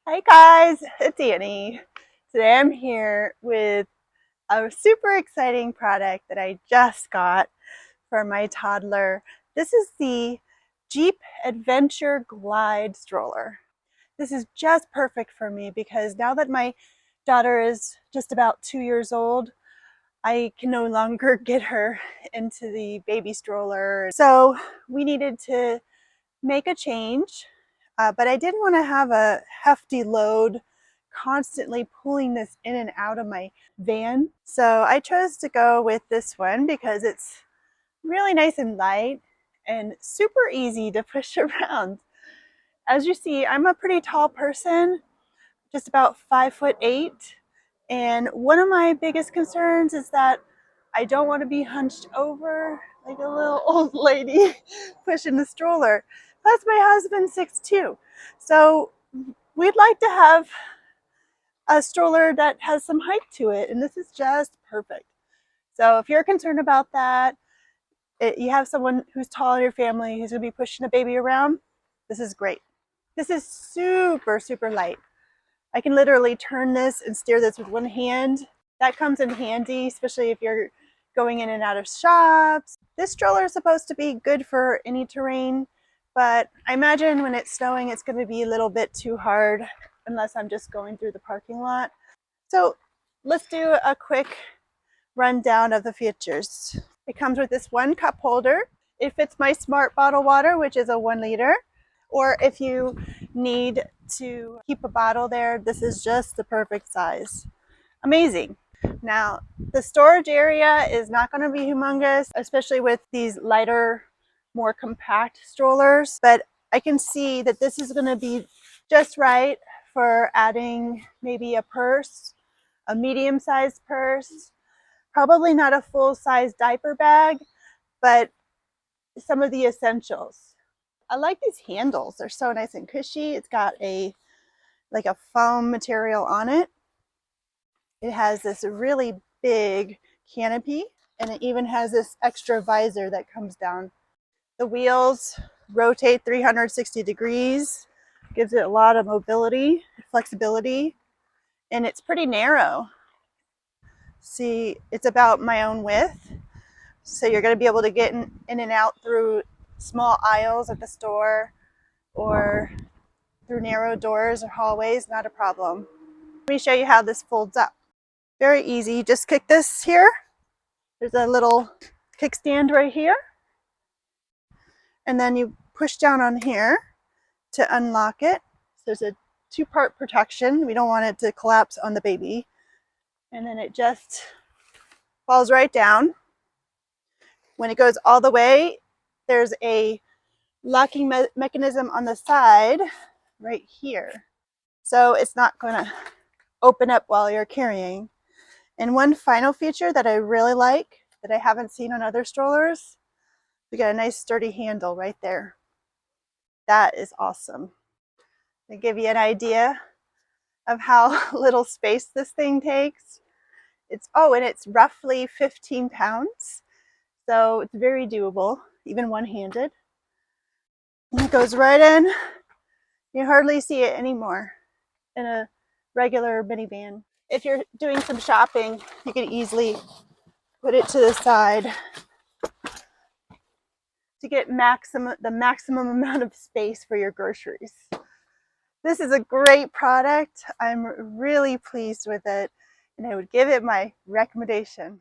Hey guys, it's Annie. Today I'm here with a super exciting product that I just got for my toddler. This is the Jeep AdventureGlyde Stroller. This is just perfect for me because now that my daughter is just about 2 years old, I can no longer get her into the baby stroller. So we needed to make a change, but I didn't want to have a hefty load constantly pulling this in and out of my van. So I chose to go with this one because it's really nice and light and super easy to push around. As you see, I'm a pretty tall person, just about 5'8", and one of my biggest concerns is that I don't want to be hunched over like a little old lady pushing the stroller. Plus my husband's 6'2", so we'd like to have a stroller that has some height to it, and this is just perfect. So if you're concerned about that, you have someone who's tall in your family who's going to be pushing a baby around, this is great. This is super, super light. I can literally turn this and steer this with one hand. That comes in handy, especially if you're going in and out of shops. This stroller is supposed to be good for any terrain, but I imagine when it's snowing, it's going to be a little bit too hard unless I'm just going through the parking lot. So let's do a quick rundown of the features. It comes with this one cup holder. It fits my smart bottle water, which is a 1 liter. Or if you need to keep a bottle there, this is just the perfect size. Amazing. Now, the storage area is not going to be humongous, especially with these lighter, more compact strollers, but I can see that this is going to be just right for adding maybe a purse, a medium-sized purse, probably not a full-size diaper bag, but some of the essentials. I like these handles. They're so nice and cushy. It's got like a foam material on it. It has this really big canopy, and it even has this extra visor that comes down. The wheels rotate 360 degrees, gives it a lot of mobility, flexibility, and it's pretty narrow. See, it's about my own width, so you're going to be able to get in and out through small aisles at the store or through narrow doors or hallways, not a problem. Let me show you how this folds up. Very easy, just kick this here. There's a little kickstand right here. And then you push down on here to unlock it. So there's a two-part protection. We don't want it to collapse on the baby. And then it just falls right down. When it goes all the way, there's a locking mechanism on the side right here. So it's not going to open up while you're carrying. And one final feature that I really like that I haven't seen on other strollers, we got a nice sturdy handle right there. That is awesome. To give you an idea of how little space this thing takes, and it's roughly 15 pounds. So it's very doable, even one-handed. And it goes right in. You hardly see it anymore in a regular minivan. If you're doing some shopping, you can easily put it to the side to get the maximum amount of space for your groceries. This is a great product. I'm really pleased with it, and I would give it my recommendation.